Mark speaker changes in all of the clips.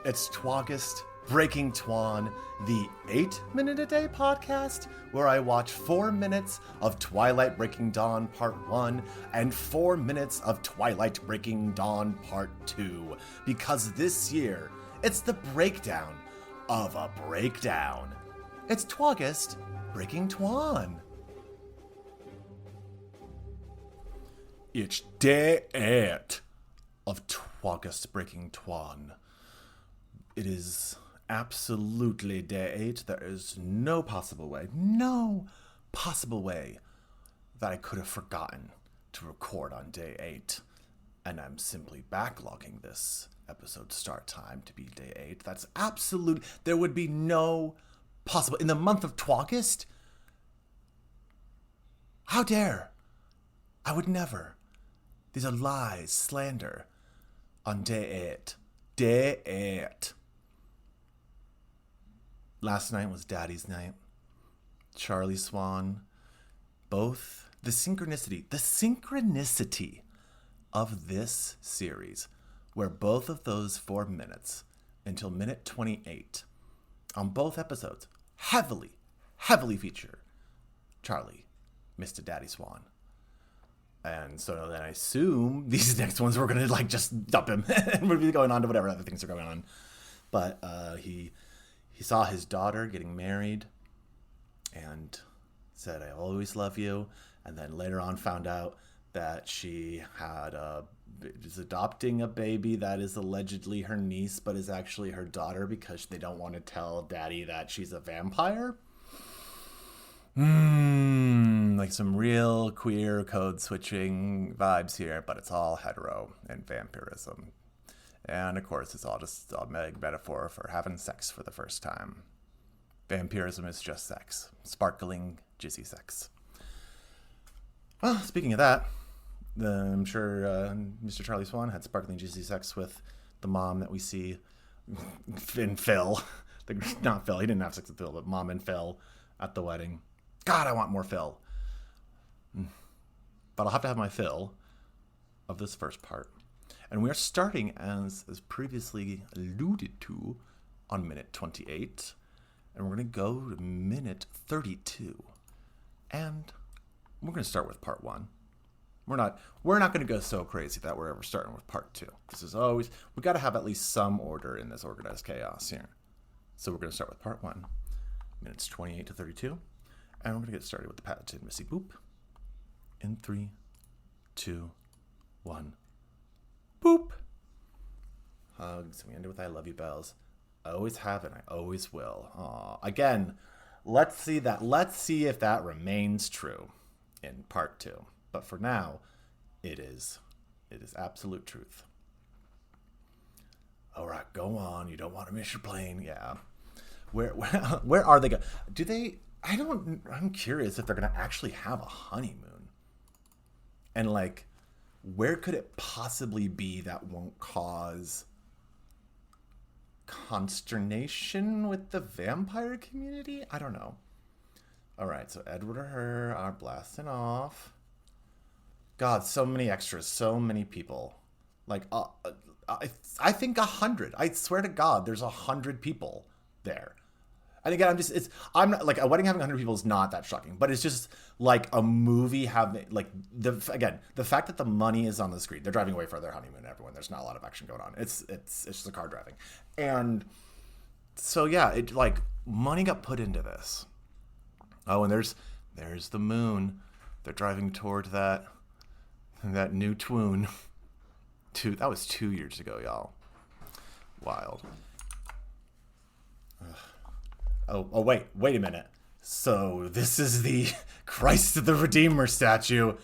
Speaker 1: It's Twagist Breaking Twawn, the 8-minute-a-day podcast where I watch 4 minutes of Twilight Breaking Dawn Part 1 and 4 minutes of Twilight Breaking Dawn Part 2. Because this year, it's the breakdown of a breakdown. It's Twagist Breaking Twawn. It's day 8 of Twagist Breaking Twawn. It is absolutely day 8. There is no possible way that I could have forgotten to record on day 8. And I'm simply backlogging this episode start time to be day 8. That's absolute. There would be no possible. In the month of Twagist? How dare? I would never. These are lies, slander. On day 8. Day 8. Last night was Daddy's night. Charlie Swan. Both. The synchronicity of this series, where both of those 4 minutes until minute 28 on both episodes heavily feature Charlie, Mr. Daddy Swan. And so then I assume these next ones were going to just dump him and would be going on to whatever other things are going on. But he saw his daughter getting married and said, "I always love you." And then later on found out that she is adopting a baby that is allegedly her niece, but is actually her daughter because they don't want to tell Daddy that she's a vampire. Like some real queer code switching vibes here, but it's all hetero and vampirism. And of course, it's all just a metaphor for having sex for the first time. Vampirism is just sex. Sparkling, jizzy sex. Well, speaking of that, I'm sure Mr. Charlie Swan had sparkling, jizzy sex with the mom that we see in Phil. Not Phil, he didn't have sex with Phil, but Mom and Phil at the wedding. God, I want more Phil. But I'll have to have my fill of this first part. And we are starting, as previously alluded to, on minute 28. And we're going to go to minute 32. And we're going to start with part 1. We're not going to go so crazy that we're ever starting with part 2. This is always, we got to have at least some order in this organized chaos here. So we're going to start with part 1, minutes 28 to 32. And we're going to get started with the patented Missy Boop. In 3, 2, 1. Boop. Hugs. We end it with I love you bells. I always have and I always will. Aww. Again, let's see if that remains true in part 2. But for now, it is absolute truth. All right, go on. You don't want to miss your plane. Yeah. Where are they going? Do they? I'm curious if they're going to actually have a honeymoon. And where could it possibly be that won't cause consternation with the vampire community? I don't know. All right, so Edward or her are blasting off. God, so many extras, so many people. I think 100. I swear to God, there's 100 people there. And again, I'm not a wedding having 100 people is not that shocking, but it's just like a movie having the fact that the money is on the screen. They're driving away for their honeymoon. Everyone, there's not a lot of action going on. It's just a car driving, and so yeah, money got put into this. Oh, and there's the moon. They're driving toward that new Twawn. That was 2 years ago, y'all. Wild. Ugh. Oh, wait a minute. So this is the Christ the Redeemer statue.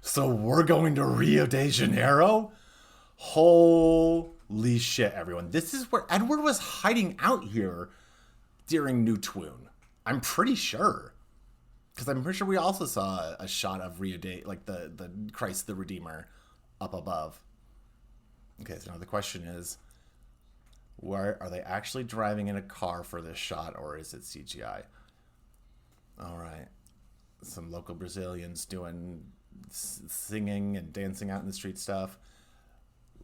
Speaker 1: So we're going to Rio de Janeiro? Holy shit, everyone. This is where Edward was hiding out here during New Twawn. I'm pretty sure. Because I'm pretty sure we also saw a shot of Rio de, the Christ the Redeemer up above. Okay, so now the question is, where are they actually driving in a car for this shot, or is it CGI? All right. Some local Brazilians doing singing and dancing out in the street stuff.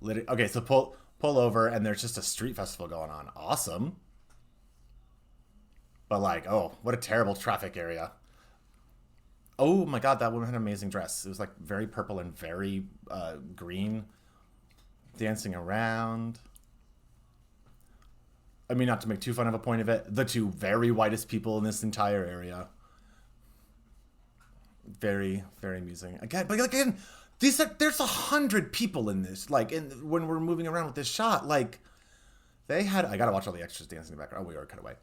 Speaker 1: Okay, so pull pull over, and there's just a street festival going on. Awesome. But like, oh, what a terrible traffic area. Oh my god, that woman had an amazing dress. It was like very purple and very green. Dancing around. I mean, not to make too fun of a point of it, the two very whitest people in this entire area. Very, very amusing. Again, but again, there's 100 people in this. Like, when we're moving around with this shot, like, they had. I gotta watch all the extras dancing in the background. Oh, we already cut away.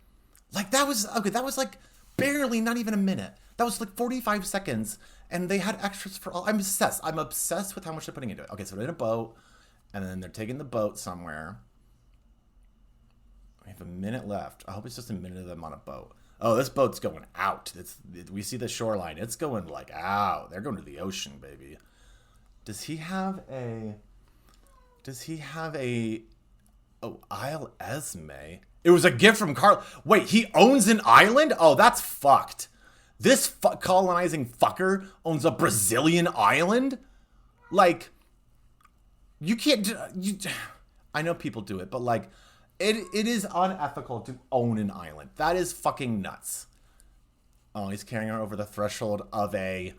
Speaker 1: Like, that was okay. That was like barely, not even a minute. That was like 45 seconds, and they had extras for all. I'm obsessed. I'm obsessed with how much they're putting into it. Okay, so they're in a boat, and then they're taking the boat somewhere. We have a minute left. I hope it's just a minute of them on a boat. Oh, this boat's going out. We see the shoreline. It's going like out. They're going to the ocean, baby. Does he have a? Oh, Isle Esme. It was a gift from Carl. Wait, he owns an island? Oh, that's fucked. This colonizing fucker owns a Brazilian island? Like, you can't. I know people do it, but like. It is unethical to own an island. That is fucking nuts. Oh, he's carrying her over the threshold of a...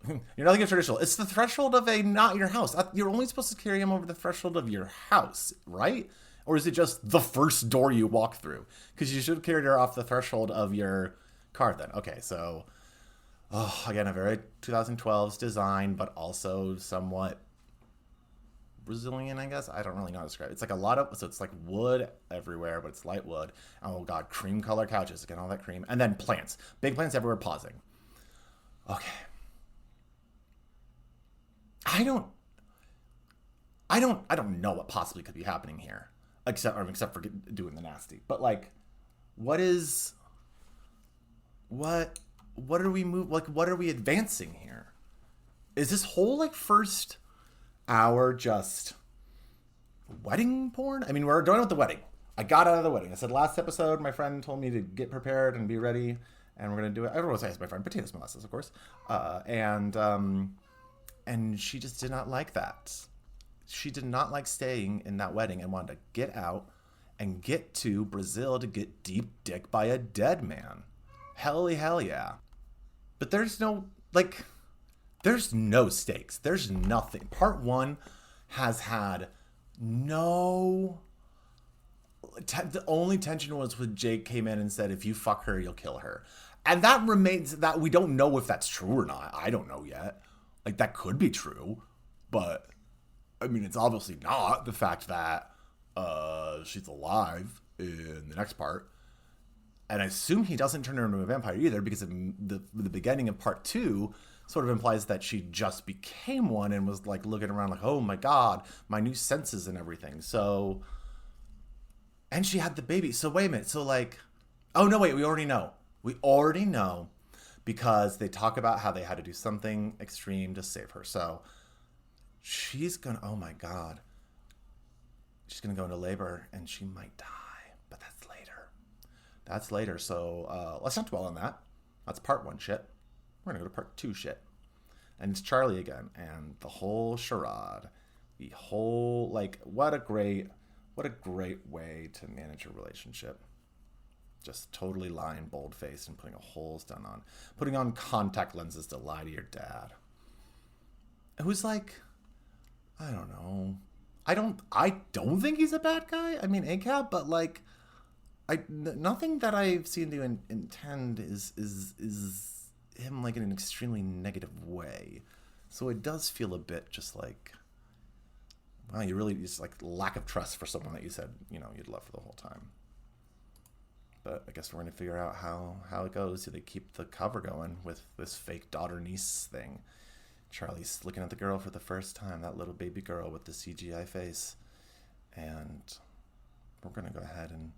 Speaker 1: You're nothing traditional. It's the threshold of a not your house. You're only supposed to carry him over the threshold of your house, right? Or is it just the first door you walk through? Because you should have carried her off the threshold of your car then. Okay, so... Oh, again, a very 2012's design, but also somewhat... Brazilian, I guess. I don't really know how to describe it. It's like a lot of, so it's like wood everywhere, but it's light wood. Oh god, cream color couches, again, all that cream. And then plants. Big plants everywhere, pausing. Okay. I don't know what possibly could be happening here. Except for doing the nasty. But like, what are we advancing here? Is this whole like first hour just wedding porn? I mean, we're done with the wedding. I got out of the wedding. I said last episode, my friend told me to get prepared and be ready, and we're gonna do it. Everyone says my friend, potatoes molasses, of course. And she just did not like that. She did not like staying in that wedding and wanted to get out and get to Brazil to get deep dick by a dead man. Hell yeah. But there's no stakes. There's nothing. Part 1 has had no... The only tension was when Jake came in and said, if you fuck her, you'll kill her. And that remains... that we don't know if that's true or not. I don't know yet. Like, that could be true. But, I mean, it's obviously not. The fact that she's alive in the next part. And I assume he doesn't turn her into a vampire either, because the beginning of part 2... sort of implies that she just became one and was like looking around like, oh my god, my new senses and everything. So, and she had the baby. So wait a minute. So like, oh no, wait, we already know. We already know because they talk about how they had to do something extreme to save her. So she's gonna, oh my god, she's gonna go into labor and she might die, but that's later. That's later. So let's not dwell on that. That's part 1 shit. We're going to go to part 2 shit. And it's Charlie again. And the whole charade. The whole, like, what a great way to manage a relationship. Just totally lying bold-faced and putting a whole stun on. Putting on contact lenses to lie to your dad. Who's like, I don't know. I don't think he's a bad guy. I mean, ACAB, but like, nothing that I've seen to intend is him like in an extremely negative way. So it does feel a bit just like, wow, you really just like lack of trust for someone that you said, you know, you'd love for the whole time. But I guess we're going to figure out how it goes. Do they keep the cover going with this fake daughter-niece thing? Charlie's looking at the girl for the first time, that little baby girl with the CGI face. And we're going to go ahead and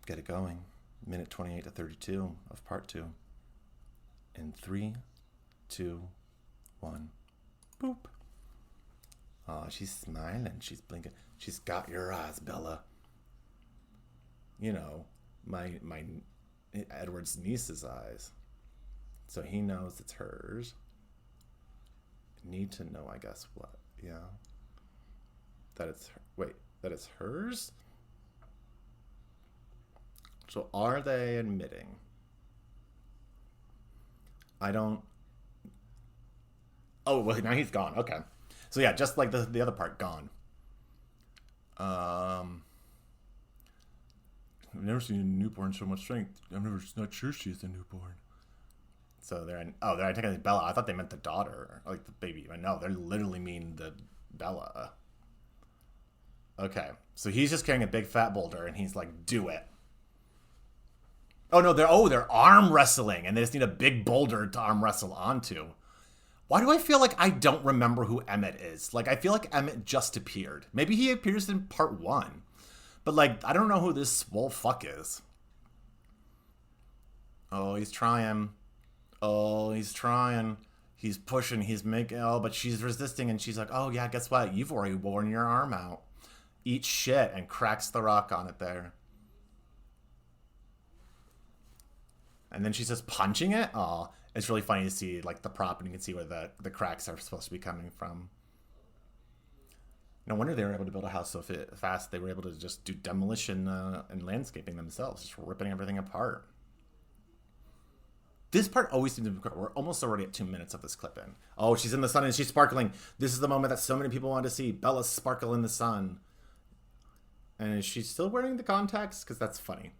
Speaker 1: get it going. Minute 28 to 32 of part 2. In 3, 2, 1, boop. Oh, she's smiling. She's blinking. She's got your eyes, Bella. You know, my Edward's niece's eyes. So he knows it's hers. Need to know, I guess, what? Yeah. That it's her. Wait, that it's hers? So are they admitting? I don't... Oh, well, now he's gone. Okay. So yeah, just like the other part, gone. I've never seen a newborn show much strength. Not sure she's a newborn. So they're technically Bella. I thought they meant the daughter, like the baby. But no, they literally mean the Bella. Okay, so he's just carrying a big fat boulder, and he's like, "Do it." Oh no, they're arm wrestling, and they just need a big boulder to arm wrestle onto. Why do I feel like I don't remember who Emmett is? Like, I feel like Emmett just appeared. Maybe he appears in part 1. But, like, I don't know who this swole fuck is. Oh, he's trying. Oh, he's trying. He's pushing. He's making... Oh, but she's resisting, and she's like, oh, yeah, guess what? You've already worn your arm out. Eat shit, and cracks the rock on it there. And then she's just punching it? Oh, it's really funny to see, like, the prop, and you can see where the cracks are supposed to be coming from. No wonder they were able to build a house so fast. They were able to just do demolition and landscaping themselves, just ripping everything apart. This part always seems to be... We're almost already at 2 minutes of this clip in. Oh, she's in the sun and she's sparkling. This is the moment that so many people want to see. Bella sparkle in the sun. And is she still wearing the contacts? Because that's funny.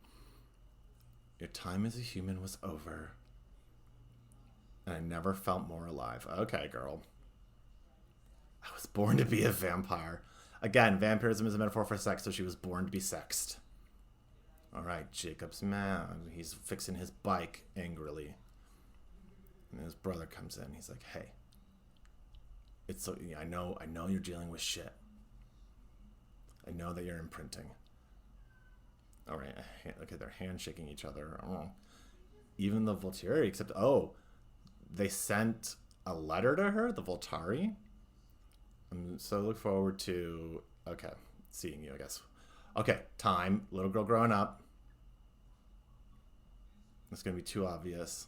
Speaker 1: Your time as a human was over. And I never felt more alive. Okay, girl. I was born to be a vampire. Again, vampirism is a metaphor for sex, so she was born to be sexed. Alright, Jacob's mad. He's fixing his bike angrily. And his brother comes in. He's like, hey. It's so... I know you're dealing with shit. I know that you're imprinting. Alright, okay, they're handshaking each other. Oh. Even the Volturi, except... Oh, they sent a letter to her, the Voltari. So I look forward to... Okay, seeing you, I guess. Okay, time. Little girl growing up. It's going to be too obvious.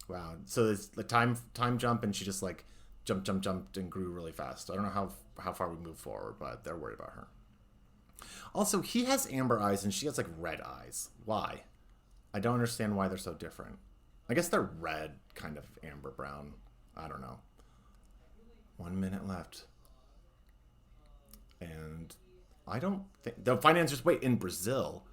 Speaker 1: Wow. So it's the time jump, and she just, like, jumped, and grew really fast. I don't know how far we move forward, but they're worried about her. Also, he has amber eyes, and she has, like, red eyes. Why? I don't understand why they're so different. I guess they're red, kind of amber brown. I don't know. 1 minute left. And I don't think... The financiers... Wait, in Brazil,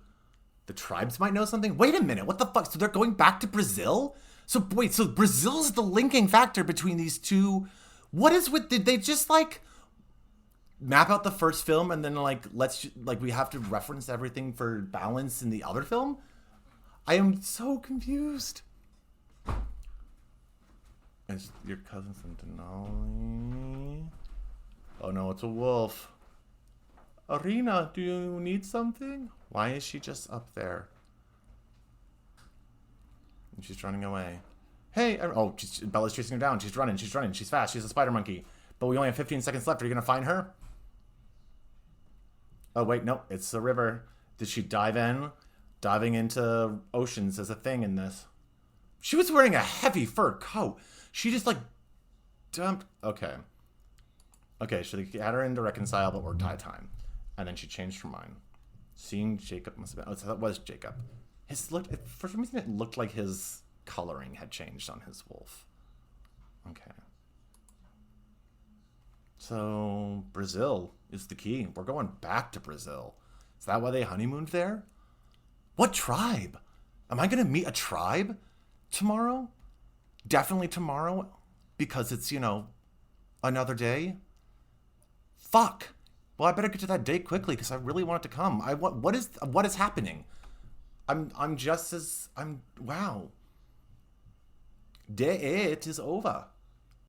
Speaker 1: the tribes might know something? Wait a minute, what the fuck? So they're going back to Brazil? So, wait, so Brazil's the linking factor between these two... What is with... Did they just, like... map out the first film and then, like, we have to reference everything for balance in the other film? I am so confused. Is your cousin from Denali? Oh no, it's a wolf. Arena, do you need something? Why is she just up there? And she's running away. Hey, oh, Bella's chasing her down. She's running, she's fast. She's a spider monkey. But we only have 15 seconds left. Are you going to find her? Oh, wait, no, it's the river. Did she dive in? Diving into oceans is a thing in this. She was wearing a heavy fur coat. She just, like, dumped. Okay. Okay, so they had her in to reconcile, but we're tie time. And then she changed her mind. Seeing Jacob must have been... Oh, so that was Jacob. For some reason, it looked like his coloring had changed on his wolf. Okay. So, Brazil is the key. We're going back to Brazil. Is that why they honeymooned there? What tribe? Am I going to meet a tribe tomorrow? Definitely tomorrow? Because it's, you know, another day? Fuck. Well, I better get to that date quickly because I really want it to come. What is happening? Wow. Date is over.